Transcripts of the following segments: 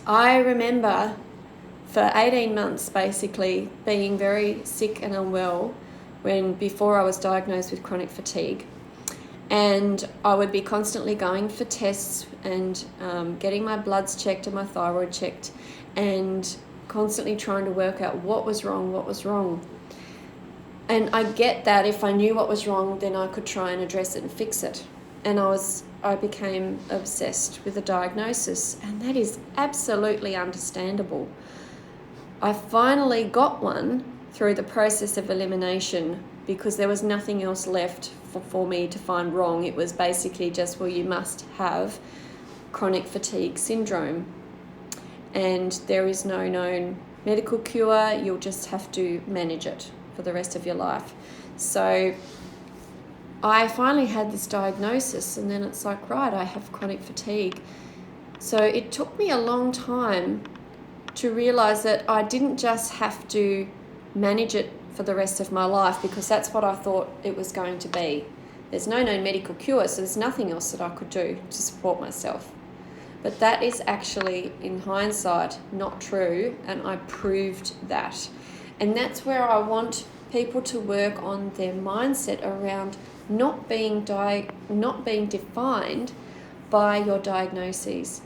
I remember for 18 months basically being very sick and unwell before I was diagnosed with chronic fatigue. And I would be constantly going for tests and getting my bloods checked and my thyroid checked, and constantly trying to work out what was wrong. And I get that if I knew what was wrong, then I could try and address it and fix it. And I became obsessed with the diagnosis, and that is absolutely understandable. I finally got one through the process of elimination because there was nothing else left for me to find wrong. It was basically just, well, you must have chronic fatigue syndrome, and there is no known medical cure. You'll just have to manage it for the rest of your life. So I finally had this diagnosis, and then it's like, right, I have chronic fatigue. So it took me a long time to realize that I didn't just have to manage it for the rest of my life, because that's what I thought it was going to be. There's no known medical cure, so there's nothing else that I could do to support myself. But that is actually, in hindsight, not true, and I proved that. And that's where I want people to work on their mindset around not being defined by your diagnoses.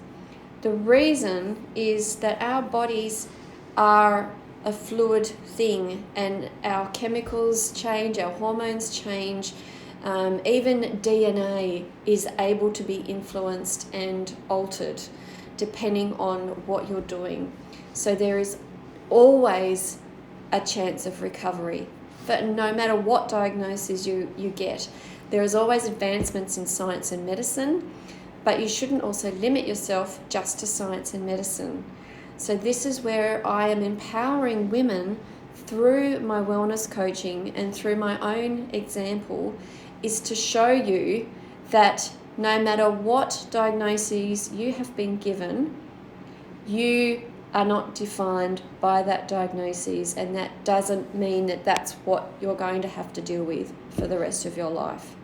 The reason is that our bodies are a fluid thing, and our chemicals change, our hormones change, even DNA is able to be influenced and altered depending on what you're doing. So there is always a chance of recovery, but no matter what diagnosis you get. There is always advancements in science and medicine, but you shouldn't also limit yourself just to science and medicine. So this is where I am empowering women through my wellness coaching and through my own example, is to show you that no matter what diagnoses you have been given, you are not defined by that diagnosis, and that doesn't mean that that's what you're going to have to deal with for the rest of your life.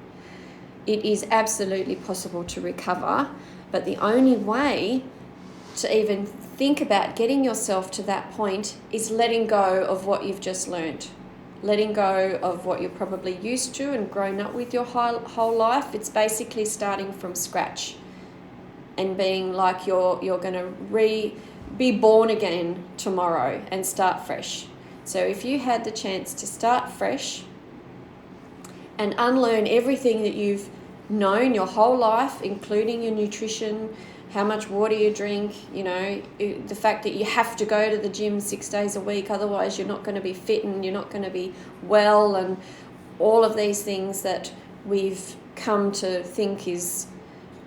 It is absolutely possible to recover, but the only way to even think about getting yourself to that point is letting go of what you've just learnt, letting go of what you're probably used to and grown up with your whole life. It's basically starting from scratch and being like you're going to be born again tomorrow and start fresh. So if you had the chance to start fresh and unlearn everything that you've known your whole life, including your nutrition, how much water you drink, the fact that you have to go to the gym 6 days a week, otherwise you're not going to be fit and you're not going to be well, and all of these things that we've come to think is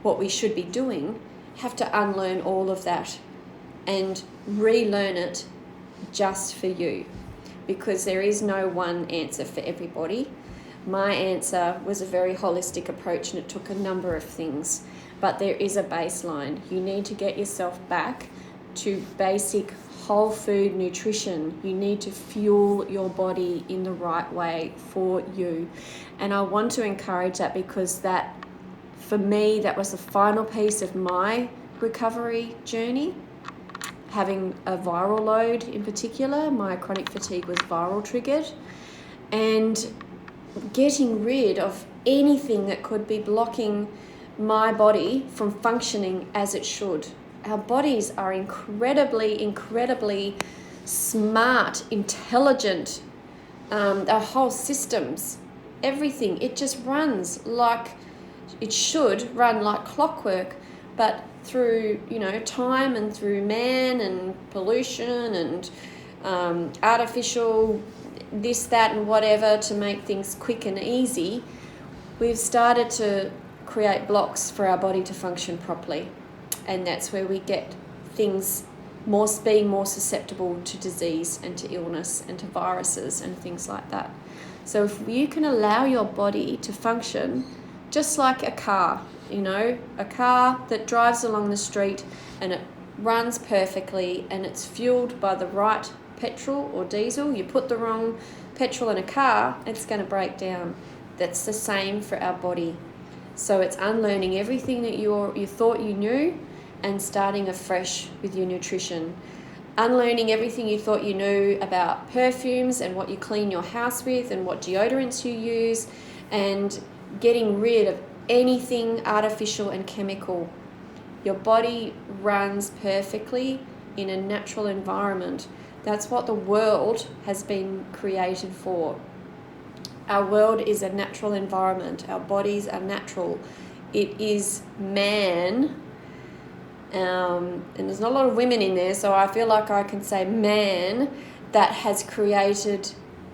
what we should be doing, have to unlearn all of that and relearn it just for you, because there is no one answer for everybody. My answer was a very holistic approach, and it took a number of things, but there is a baseline. You need to get yourself back to basic whole food nutrition. You need to fuel your body in the right way for you. And I want to encourage that, because that, for me, that was the final piece of my recovery journey. Having a viral load in particular, my chronic fatigue was viral triggered, and getting rid of anything that could be blocking my body from functioning as it should. Our bodies are incredibly smart, intelligent. Our whole systems, everything, it just runs like it should run, like clockwork, but through time and through man and pollution and artificial this, that and whatever to make things quick and easy, we've started to create blocks for our body to function properly. And that's where we get things being more susceptible to disease and to illness and to viruses and things like that. So if you can allow your body to function just like a car, a car that drives along the street and it runs perfectly and it's fueled by the right petrol or diesel. You put the wrong petrol in a car, it's going to break down. That's the same for our body. So it's unlearning everything that you thought you knew and starting afresh with your nutrition. Unlearning everything you thought you knew about perfumes and what you clean your house with and what deodorants you use, and getting rid of anything artificial and chemical. Your body runs perfectly in a natural environment. That's what the world has been created for. Our world is a natural environment. Our bodies are natural. It is man, and there's not a lot of women in there, so I feel like I can say man, that has created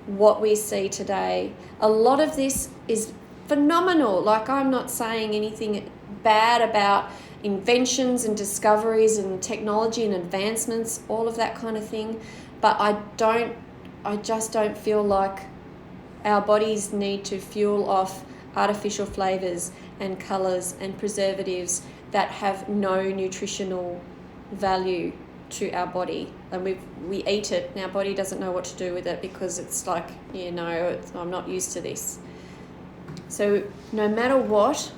what we see today. A lot of this is phenomenal. Like, I'm not saying anything bad about inventions and discoveries and technology and advancements, all of that kind of thing, but I just don't feel like our bodies need to fuel off artificial flavors and colors and preservatives that have no nutritional value to our body. And we eat it and our body doesn't know what to do with it, because it's like, I'm not used to this. So no matter what,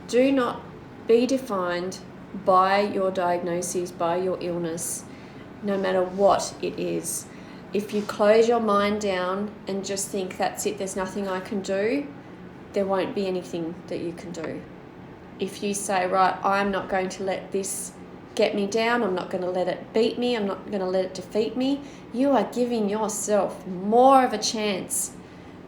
do not be defined by your diagnoses, by your illness, no matter what it is. If you close your mind down and just think, that's it, there's nothing I can do, there won't be anything that you can do. If you say, right, I'm not going to let this get me down, I'm not going to let it beat me, I'm not going to let it defeat me, you are giving yourself more of a chance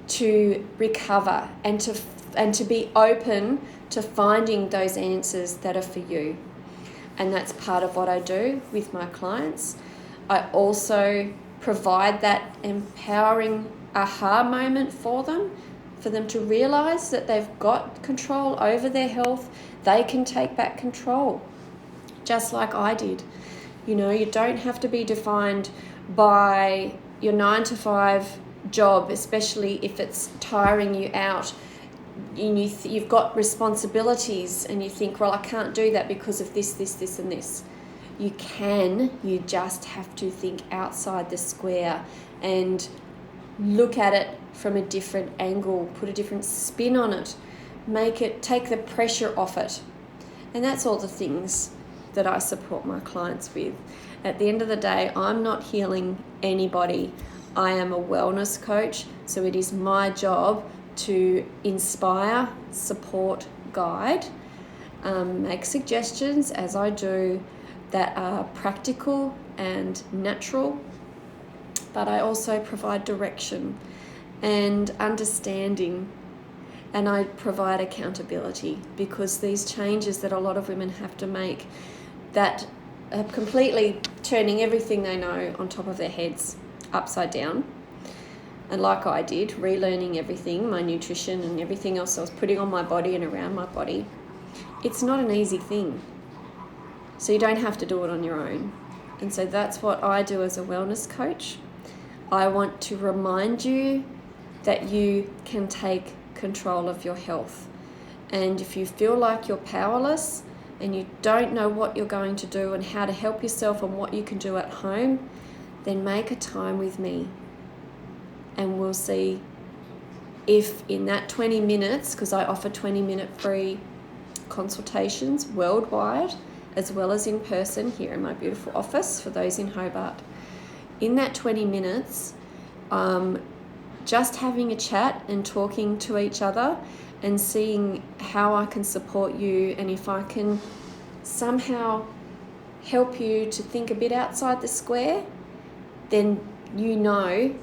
to recover and to be open to finding those answers that are for you. And that's part of what I do with my clients. I also provide that empowering aha moment for them to realize that they've got control over their health. They can take back control, just like I did. You don't have to be defined by your 9-to-5 job, especially if it's tiring you out. You've got responsibilities and you think, well, I can't do that because of this, and this. You can, you just have to think outside the square and look at it from a different angle, put a different spin on it, take the pressure off it. And that's all the things that I support my clients with. At the end of the day, I'm not healing anybody. I am a wellness coach, so it is my job to inspire, support, guide, make suggestions, as I do, that are practical and natural, but I also provide direction and understanding, and I provide accountability, because these changes that a lot of women have to make that are completely turning everything they know on top of their heads upside down. And like I did, relearning everything, my nutrition and everything else I was putting on my body and around my body. It's not an easy thing. So you don't have to do it on your own. And so that's what I do as a wellness coach. I want to remind you that you can take control of your health. And if you feel like you're powerless and you don't know what you're going to do and how to help yourself and what you can do at home, then make a time with me. And we'll see if in that 20 minutes, because I offer 20-minute free consultations worldwide, as well as in person here in my beautiful office for those in Hobart. In that 20 minutes, just having a chat and talking to each other and seeing how I can support you, and if I can somehow help you to think a bit outside the square, then you know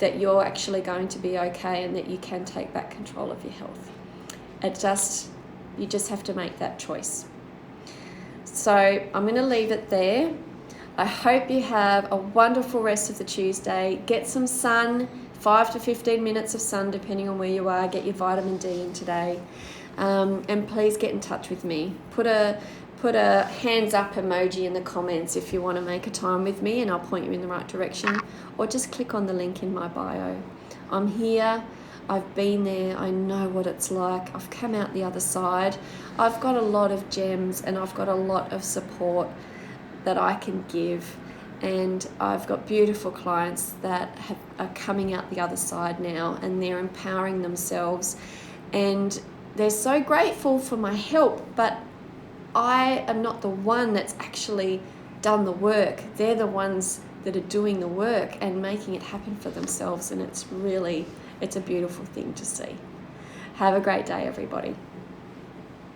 that you're actually going to be okay and that you can take back control of your health. You just have to make that choice. So I'm going to leave it there. I hope you have a wonderful rest of the Tuesday. Get some sun, 5 to 15 minutes of sun, depending on where you are. Get your vitamin D in today. And please get in touch with me. Put a hands up emoji in the comments if you want to make a time with me, and I'll point you in the right direction. Or just click on the link in my bio. I'm here. I've been there, I know what it's like, I've come out the other side, I've got a lot of gems and I've got a lot of support that I can give, and I've got beautiful clients that are coming out the other side now, and they're empowering themselves and they're so grateful for my help, but I am not the one that's actually done the work. They're the ones that are doing the work and making it happen for themselves, and it's a beautiful thing to see. Have a great day, everybody.